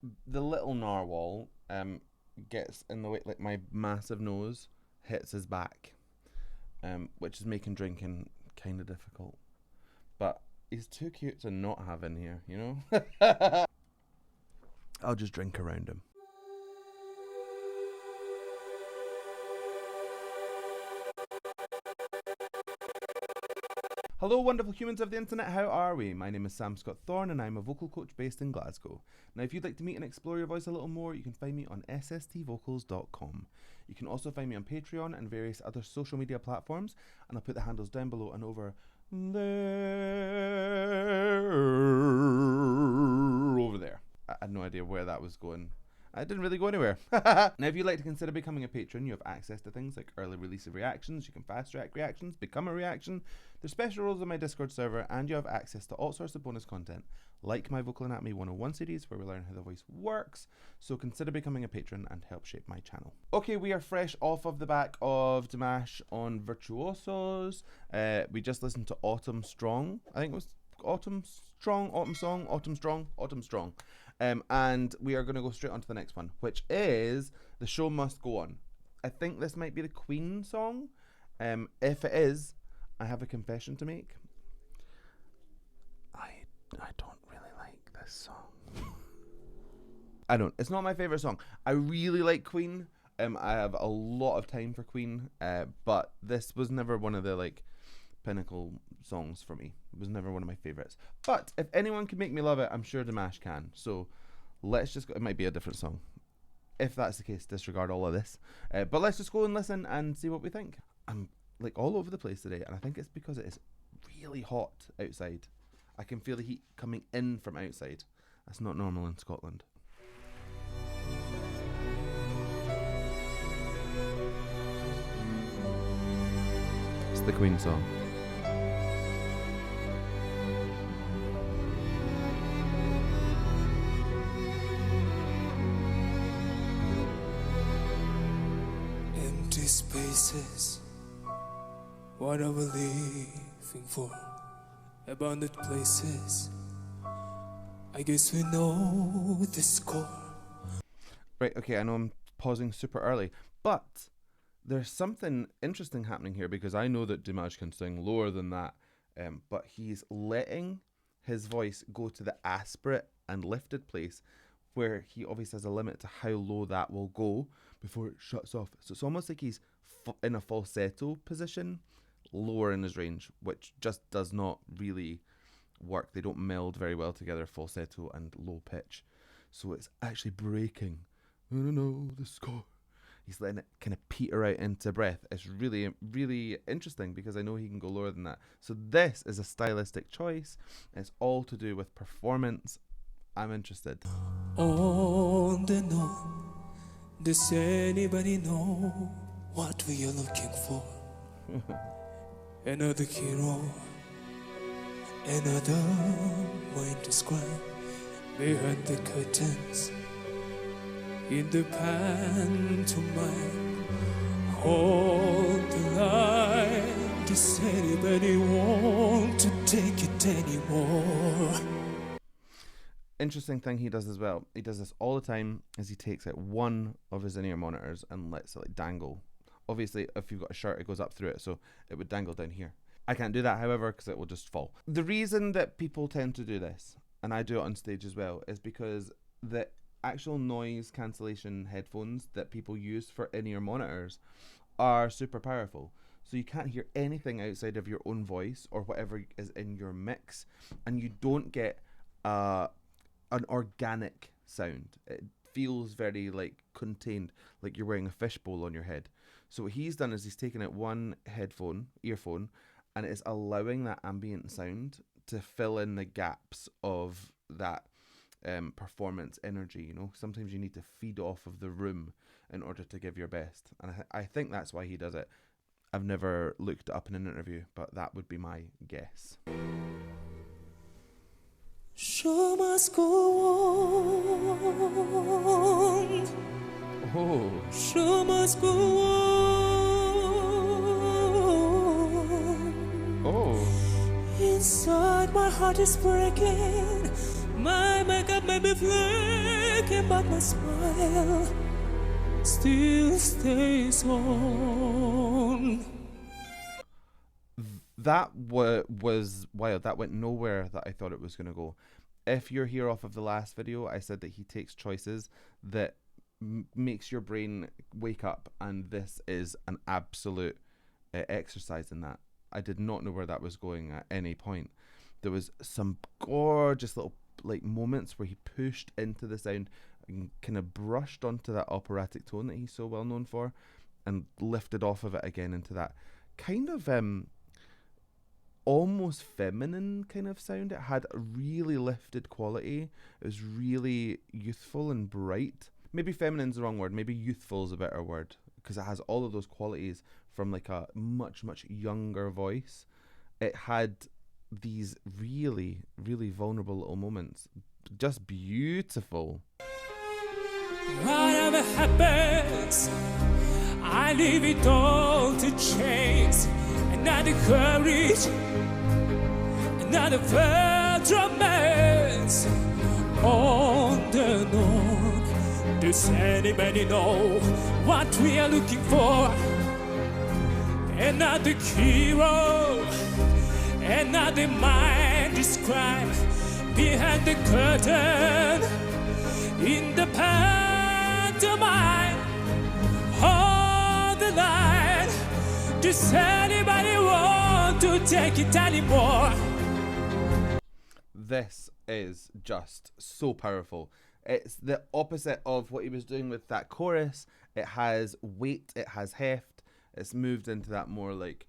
The little narwhal gets in the way, like my massive nose hits his back, which is making drinking kind of difficult. But he's too cute to not have in here, you know? I'll just drink around him. Hello, wonderful humans of the internet, how are we? My name is Sam Scott-Thorne and I'm a vocal coach based in Glasgow. Now, if you'd like to meet and explore your voice a little more, you can find me on sstvocals.com. You can also find me on Patreon and various other social media platforms, and I'll put the handles down below and over there. Over there. I had no idea where that was going. I didn't really go anywhere. Now, if you'd like to consider becoming a patron, you have access to things like early release of reactions, you can fast track reactions, become a reaction, there's special roles on my Discord server, and you have access to all sorts of bonus content, like my Vocal Anatomy 101 series, where we learn how the voice works. So consider becoming a patron and help shape my channel. Okay, we are fresh off of the back of Dimash on Virtuosos. We just listened to Autumn Strong. I think it was Autumn Strong, Autumn Song, Autumn Strong, Autumn Strong. And we are going to go straight on to the next one, which is The Show Must Go On. I think this might be the Queen song. If it is, I have a confession to make. I don't really like this song. I don't. It's not my favourite song. I really like Queen. I have a lot of time for Queen. But this was never one of the like pinnacle songs for me. It was never one of my favourites. But if anyone can make me love it, I'm sure Dimash can. So let's just go. It might be a different song. If that's the case, disregard all of this. But let's just go and listen and see what we think. I'm like all over the place today, and I think it's because it is really hot outside. I can feel the heat coming in from outside. That's not normal in Scotland. It's the Queen song. Empty spaces, what are we living for? Abandoned places, I guess we know the score. Right, okay, I know I'm pausing super early, but there's something interesting happening here, because I know that Dimash can sing lower than that, but he's letting his voice go to the aspirate and lifted place, where he obviously has a limit to how low that will go before it shuts off. So it's almost like he's in a falsetto position, lower in his range, which just does not really work. They don't meld very well together, falsetto and low pitch. So it's actually breaking. I don't know the score. He's letting it kind of peter out into breath. It's really, really interesting, because I know he can go lower than that. So this is a stylistic choice. It's all to do with performance. I'm interested. On and on, does anybody know what we are looking for? Another hero, another mind to describe behind the curtains, in the pantomime, hold the line. Does anybody want to take it anymore? Interesting thing he does as well. He does this all the time, as he takes out one of his in-ear monitors and lets it like dangle. Obviously, if you've got a shirt, it goes up through it, so it would dangle down here. I can't do that, however, because it will just fall. The reason that people tend to do this, and I do it on stage as well, is because the actual noise cancellation headphones that people use for in-ear monitors are super powerful. So you can't hear anything outside of your own voice or whatever is in your mix, and you don't get an organic sound. It feels very like contained, like you're wearing a fishbowl on your head. So what he's done is he's taken out one earphone, and it is allowing that ambient sound to fill in the gaps of that performance energy. You know, sometimes you need to feed off of the room in order to give your best, and I think that's why he does it. I've never looked it up in an interview, but that would be my guess. Show must go on. Oh, Show must go on. oh. Inside my heart is breaking. My makeup may be flaking. flaking, but my smile still stays on. That was wild. That went nowhere that I thought it was going to go. If you're here off of the last video, I said that he takes choices that makes your brain wake up, and this is an absolute exercise in that. I did not know where that was going at any point. There was some gorgeous little like moments where he pushed into the sound and kind of brushed onto that operatic tone that he's so well known for, and lifted off of it again into that kind of almost feminine kind of sound. It had a really lifted quality. It was really youthful and bright. Maybe feminine's the wrong word. Maybe youthful is a better word, because it has all of those qualities from like a much younger voice. It had these really vulnerable little moments. Just beautiful. Whatever happens, I leave it all to chance. Another courage, another first romance. On the known, does anybody know what we are looking for? Another hero, another mind described behind the curtain in the pantomime. On the line, does anybody want to take it anymore? This is just so powerful. It's the opposite of what he was doing with that chorus. It has weight, it has heft. It's moved into that more like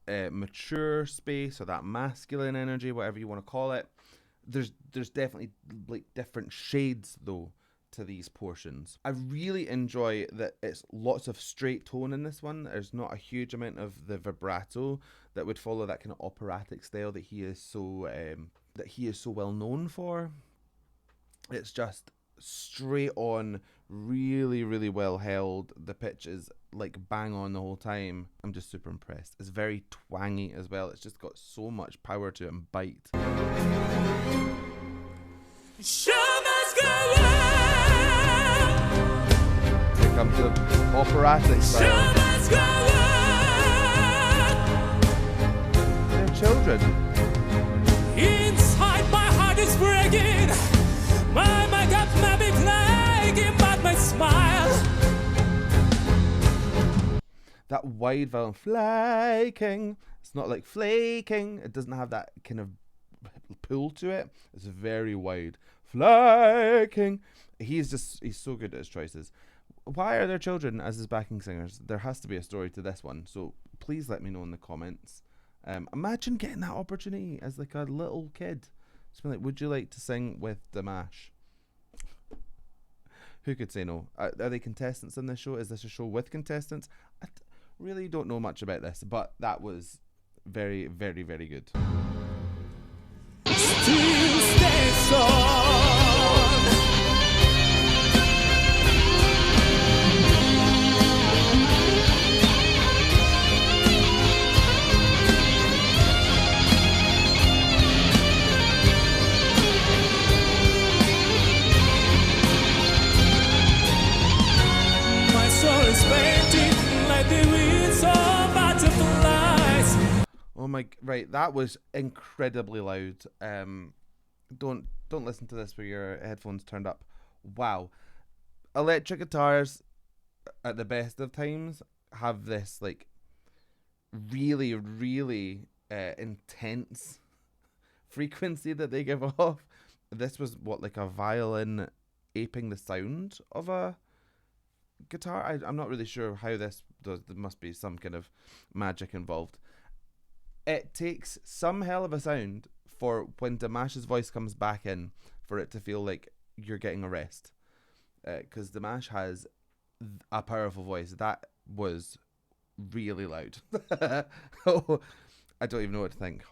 mature space, or that masculine energy, whatever you want to call it. There's definitely like different shades though to these portions. I really enjoy that it's lots of straight tone in this one. There's not a huge amount of the vibrato that would follow that kind of operatic style that he is so well known for. It's just straight on, really well held. The pitch is like bang on the whole time. I'm just super impressed. It's very twangy as well. It's just got so much power to it and bite. Show must go on. Here comes the operatic Show style. must go on. They're children. Inside my heart is breaking. My makeup may be flaking, but my smile. That wide vowel, flaking. It's not like flaking. It doesn't have that kind of pull to it. It's very wide. Flaking. He's so good at his choices. Why are there children as his backing singers? There has to be a story to this one. So please let me know in the comments. Imagine getting that opportunity as like a little kid. Just be like, would you like to sing with Dimash? Who could say no? Are they contestants in this show? Is this a show with contestants? I really don't know much about this, but that was very good. Still stays on. My soul is painting like the wings of butterflies. Oh my, right, that was incredibly loud. Don't listen to this with your headphones turned up. Wow. Electric guitars at the best of times have this like really intense frequency that they give off. This was what, like a violin aping the sound of a guitar. I'm not really sure how this does. There must be some kind of magic involved. It takes some hell of a sound for when Dimash's voice comes back in for it to feel like you're getting a rest. Because Dimash has a powerful voice. That was really loud. Oh, I don't even know what to think.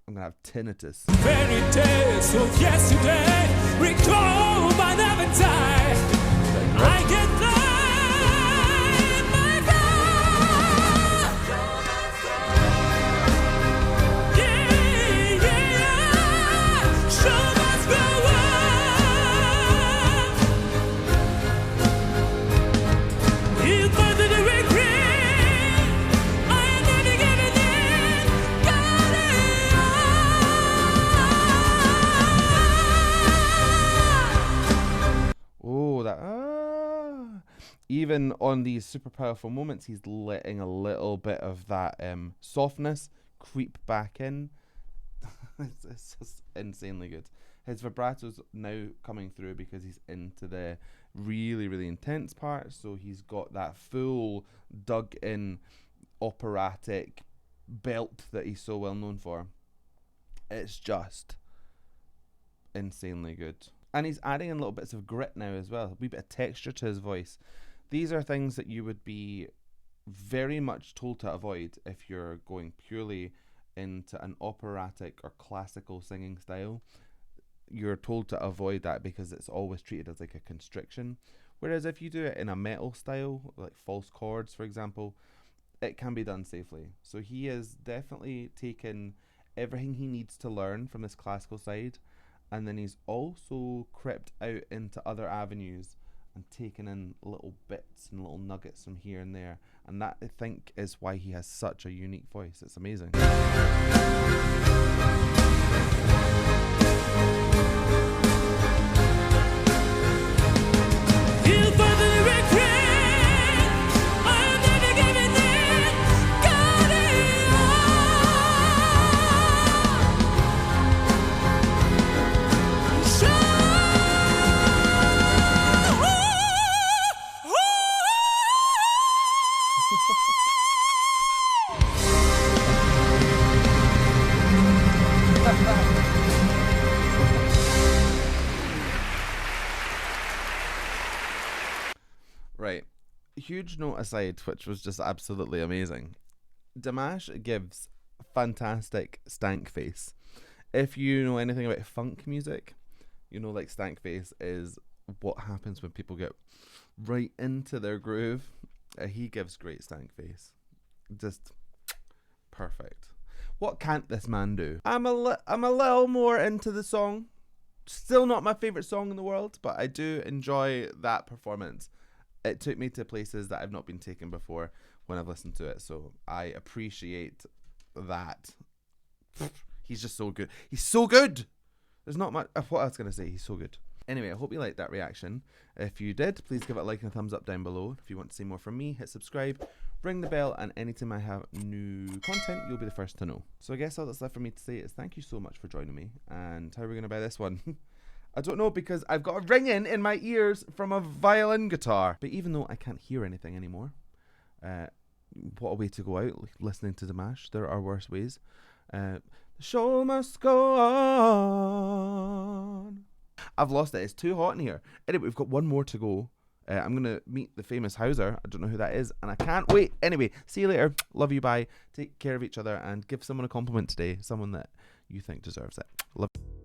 I'm going to have tinnitus. Very days of yesterday, recall but never die. I get my God. Yeah. Show must go on. Even on these super powerful moments, he's letting a little bit of that softness creep back in. It's just insanely good. His vibrato's now coming through because he's into the really, really intense part. So he's got that full dug in operatic belt that he's so well known for. It's just insanely good. And he's adding in little bits of grit now as well, a wee bit of texture to his voice. These are things that you would be very much told to avoid if you're going purely into an operatic or classical singing style. You're told to avoid that because it's always treated as like a constriction. Whereas if you do it in a metal style, like false chords, for example, it can be done safely. So he has definitely taken everything he needs to learn from this classical side, and then he's also crept out into other avenues and taken in little bits and little nuggets from here and there. And that, I think, is why he has such a unique voice. It's amazing. Right. Huge note aside, which was just absolutely amazing. Dimash gives fantastic stank face. If you know anything about funk music, you know like stank face is what happens when people get right into their groove. He gives great stank face. Just perfect. What can't this man do? I'm a little more into the song. Still not my favourite song in the world, but I do enjoy that performance. It took me to places that I've not been taken before when I've listened to it, so I appreciate that. He's just so good. He's so good! There's not much... What I was going to say, he's so good. Anyway, I hope you liked that reaction. If you did, please give it a like and a thumbs up down below. If you want to see more from me, hit subscribe, ring the bell, and anytime I have new content, you'll be the first to know. So I guess all that's left for me to say is thank you so much for joining me. And how are we going to buy this one? I don't know, because I've got a ringing in my ears from a violin guitar. But even though I can't hear anything anymore, what a way to go out, listening to Dimash. There are worse ways. The show must go on. I've lost it. It's too hot in here. Anyway, we've got one more to go. I'm going to meet the famous Hauser. I don't know who that is, and I can't wait. Anyway, see you later. Love you, bye. Take care of each other, and give someone a compliment today. Someone that you think deserves it. Love you.